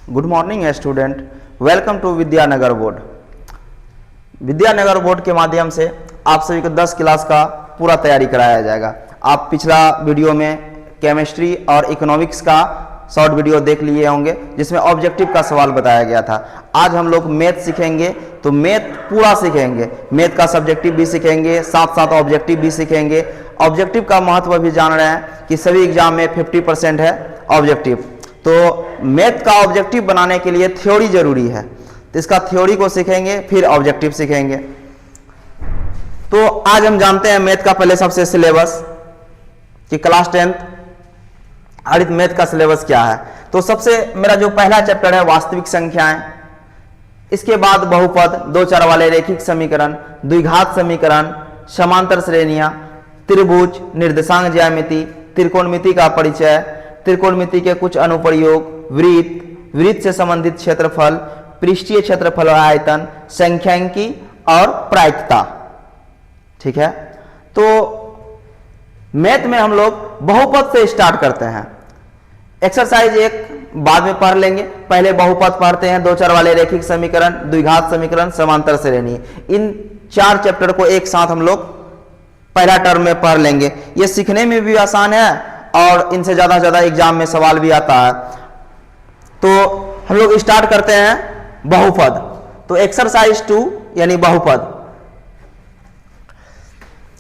Good morning student, welcome to Vidyanagar board. Vidyanagar board के माध्यम से आप सभी को 10 क्लास का पूरा तैयारी कराया जाएगा। आप पिछला वीडियो में केमिस्ट्री और इकोनॉमिक्स का शॉर्ट वीडियो देख लिए होंगे जिसमें ऑब्जेक्टिव का सवाल बताया गया था। आज हम लोग मैथ सीखेंगे, तो मैथ पूरा सीखेंगे, मैथ का सब्जेक्टिव भी सीखेंगे, साथ साथ ऑब्जेक्टिव भी सीखेंगे। ऑब्जेक्टिव का महत्व भी जान रहे हैं कि सभी एग्जाम में 50% है ऑब्जेक्टिव, तो मैथ का ऑब्जेक्टिव बनाने के लिए थ्योरी जरूरी है, तो इसका थ्योरी को सीखेंगे फिर ऑब्जेक्टिव सीखेंगे। तो आज हम जानते हैं मैथ का पहले सबसे सिलेबस कि क्लास 10th अरिथमेटिक का सिलेबस क्या है। तो सबसे मेरा जो पहला चैप्टर है वास्तविक संख्याएं, इसके बाद बहुपद, दो चर वाले रैखिक समीकरण, द्विघात समीकरण, समांतर श्रेणियां, त्रिभुज, निर्देशांक ज्यामिति, त्रिकोणमिति का परिचय, त्रिकोणमिति के कुछ अनुप्रयोग, वृत्त, वृत्त से संबंधित क्षेत्रफल, पृष्ठीय क्षेत्रफल और आयतन, संख्यांकी और प्रायिकता। ठीक है, तो मैथ में हम लोग बहुपद से स्टार्ट करते हैं। एक्सरसाइज 1 बाद में पढ़ लेंगे, पहले बहुपद पढ़ते हैं, दो चर वाले रैखिक समीकरण, द्विघात समीकरण, समांतर श्रेणी। इन 4 चैप्टर को एक साथ हम लोग पहला टर्म में पढ़ लेंगे। ये सीखने में भी आसान है और इनसे ज्यादा से ज्यादा एग्जाम में सवाल भी आता है। तो हम लोग स्टार्ट करते हैं बहुपद। तो एक्सरसाइज 2 यानी बहुपद।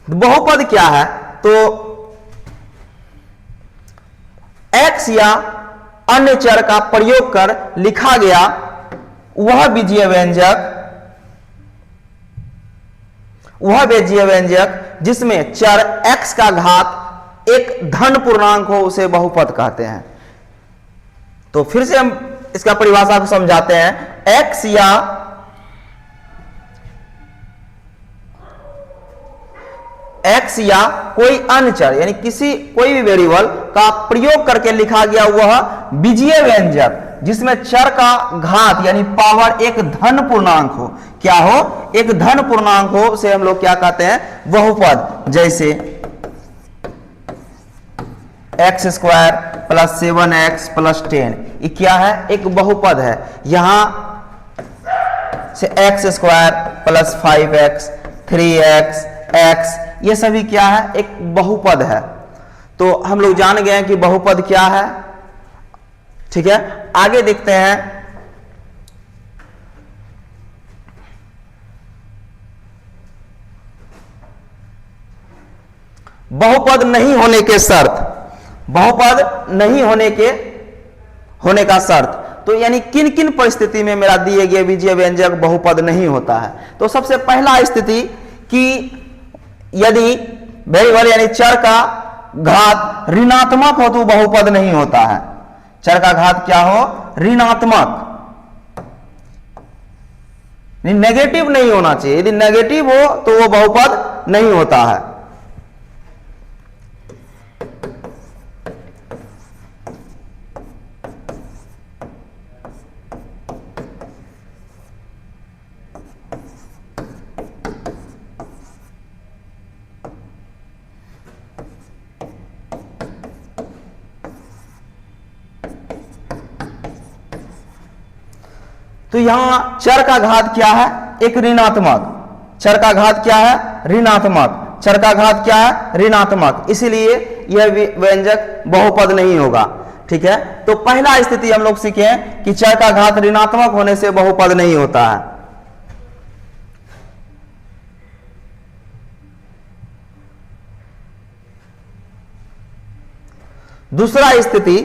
बहुपद क्या है? तो x या अन्य चर का प्रयोग कर लिखा गया वह बीजीय व्यंजक जिसमें चर x का घात एक धन पूर्णांक हो उसे बहुपद कहते हैं। तो फिर से हम इसका परिभाषा को समझाते हैं। x या कोई अन्य चर यानी कोई भी वेरिएबल का प्रयोग करके लिखा गया वह बीजीय व्यंजक जिसमें चर का घात यानी पावर एक धन पूर्णांक हो। क्या हो? एक धन पूर्णांक हो, उसे हम लोग क्या कहते हैं? बहुपद। जैसे x² + 7x + 10, ये क्या है? एक बहुपद है। यहां से x² + 5x, 3x, x, ये सभी क्या है? एक बहुपद है। तो हम लोग जान गए हैं कि बहुपद क्या है। ठीक है, आगे देखते हैं। बहुपद नहीं होने के शर्त, बहुपद नहीं होने का शर्त। तो यानी किन किन परिस्थिति में मेरा दिए गए बीजीय व्यंजक बहुपद नहीं होता है। तो सबसे पहला स्थिति कि यदि वेरिएबल यानी चर का घात ऋणात्मक हो तो बहुपद नहीं होता है। चर का घात क्या हो? ऋणात्मक, नेगेटिव नहीं होना चाहिए। यदि नेगेटिव हो तो वो बहुपद नहीं होता है। तो यहां चर का घात क्या है? एक ऋणात्मक। चर का घात क्या है? ऋणात्मक। चर का घात क्या है? ऋणात्मक। इसीलिए यह व्यंजक बहुपद नहीं होगा। ठीक है, तो पहला स्थिति हम लोग सीखे कि चर का घात ऋणात्मक होने से बहुपद नहीं होता है। दूसरा स्थिति,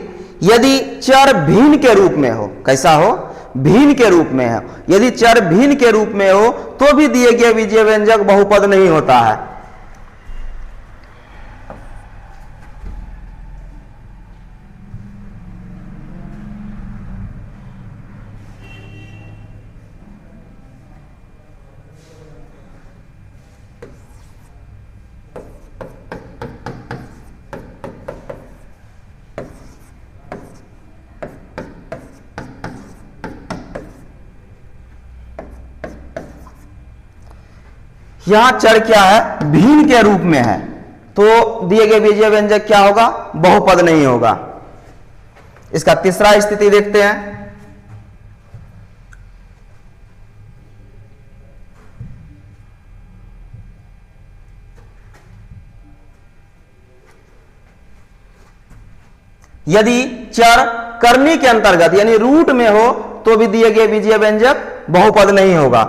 यदि चर भिन्न के रूप में हो। कैसा हो? भिन्न के रूप में है। यदि चर भिन्न के रूप में हो तो भी दिए गए बीजीय व्यंजक बहुपद नहीं होता है। यहां चर क्या है? भिन्न के रूप में है, तो दिए गए बीजीय व्यंजक क्या होगा? बहुपद नहीं होगा। इसका तीसरा स्थिति देखते हैं। यदि चर करनी के अंतर्गत यानी रूट में हो तो भी दिए गए बीजीय व्यंजक बहुपद नहीं होगा।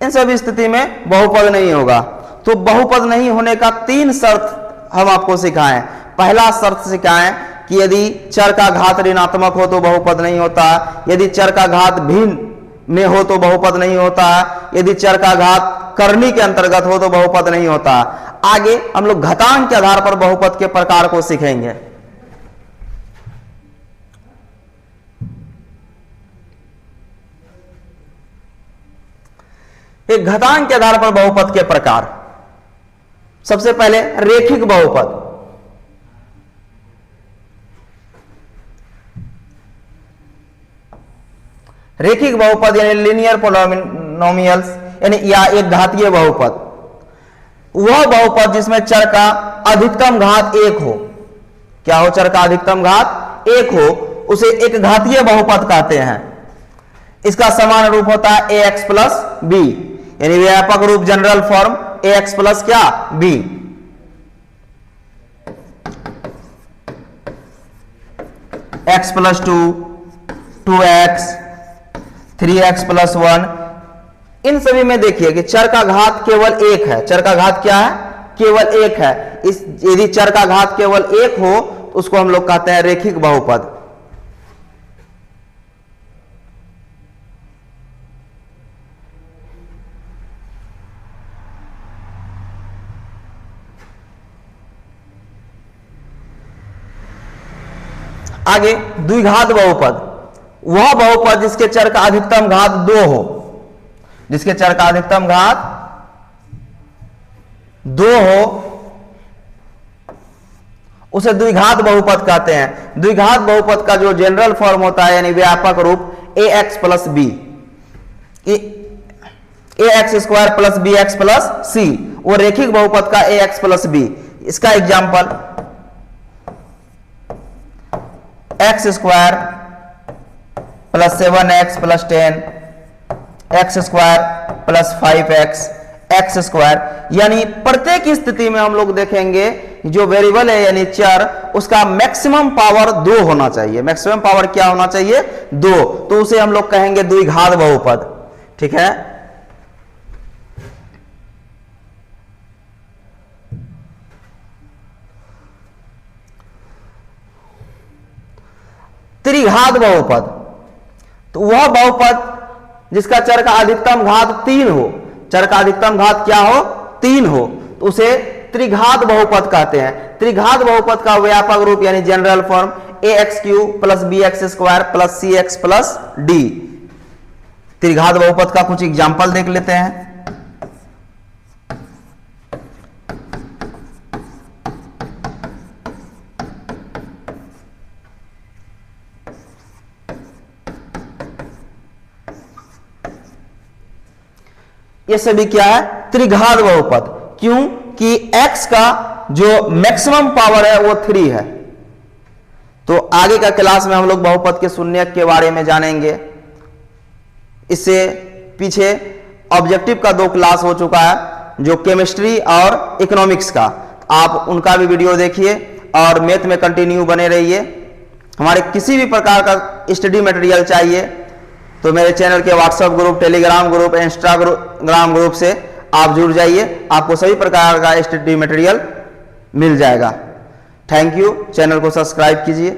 इन सभी स्थिति में बहुपद नहीं होगा। तो बहुपद नहीं होने का 3 शर्त हम आपको सिखाएं। पहला शर्त सिखाएं कि यदि चर का घात ऋणात्मक हो तो बहुपद नहीं होता, यदि चर का घात भिन्न में हो तो बहुपद नहीं होता, यदि चर का घात करनी के अंतर्गत हो तो बहुपद नहीं होता। आगे हम लोग घातांक के आधार पर बहुपद के प्रकार को सीखेंगे। एक घातांक के आधार पर बहुपद के प्रकार, सबसे पहले रेखिक बहुपद। रेखिक बहुपद यानी लीनियर पोलिनोमियल्स यानी या एक घातीय बहुपद, वह बहुपद जिसमें चर का अधिकतम घात 1 हो। क्या हो? चर का अधिकतम घात 1 हो, उसे एक घातीय बहुपद कहते हैं। इसका समान रूप होता है ax प्लस बी, यानी व्यापक रूप जनरल फॉर्म ax प्लस क्या? b। x plus 2, 2x, 3x plus 1, इन सभी में देखिए कि चर का घात केवल 1 है। चर का घात क्या है? केवल 1 है। यदि चर का घात केवल 1 हो तो उसको हम लोग कहते हैं रेखिक बहुपद। आगे द्विघात बहुपद, वह बहुपद जिसके चर का अधिकतम घात 2 हो, जिसके चर का अधिकतम घात 2 हो, उसे द्विघात बहुपद कहते हैं। द्विघात बहुपद का जो जनरल फॉर्म होता है यानी व्यापक रूप ax plus B, ax square plus B X plus C, वो रेखिक बहुपद का ax प्लस बी। इसका example X square plus 7x plus 10, X square plus 5x, X square, यानी प्रत्येक स्थिति में हम लोग देखेंगे जो वेरिएबल है यानी चर, उसका मैक्सिमम पावर 2 होना चाहिए। मैक्सिमम पावर क्या होना चाहिए? 2। तो उसे हम लोग कहेंगे द्विघात बहुपद। ठीक है। त्रिघात बहुपद, तो वह बहुपद जिसका चर का अधिकतम घात 3 हो, चर का अधिकतम घात क्या हो? 3 हो, तो उसे त्रिघात बहुपद कहते हैं। त्रिघात बहुपद का व्यापक रूप यानी general form ax³ plus bx square plus cx plus d। त्रिघात बहुपद का कुछ एग्जाम्पल देख लेते हैं। ये सभी क्या है? त्रिघात बहुपद। क्यों? कि x का जो मैक्सिमम पावर है वो 3 है। तो आगे का क्लास में हम लोग बहुपद के शून्यक के बारे में जानेंगे। इससे पीछे ऑब्जेक्टिव का 2 क्लास हो चुका है, जो केमिस्ट्री और इकोनॉमिक्स का, आप उनका भी वीडियो देखिए और मैथ में कंटिन्यू बने रहिए। हमारे किसी भी प्रकार का स्टडी मटेरियल चाहिए तो मेरे चैनल के WhatsApp group, Telegram group, Instagram group से आप जुड़ जाइए, आपको सभी प्रकार का स्टडी मटेरियल मिल जाएगा। Thank you. चैनल को सब्सक्राइब कीजिए।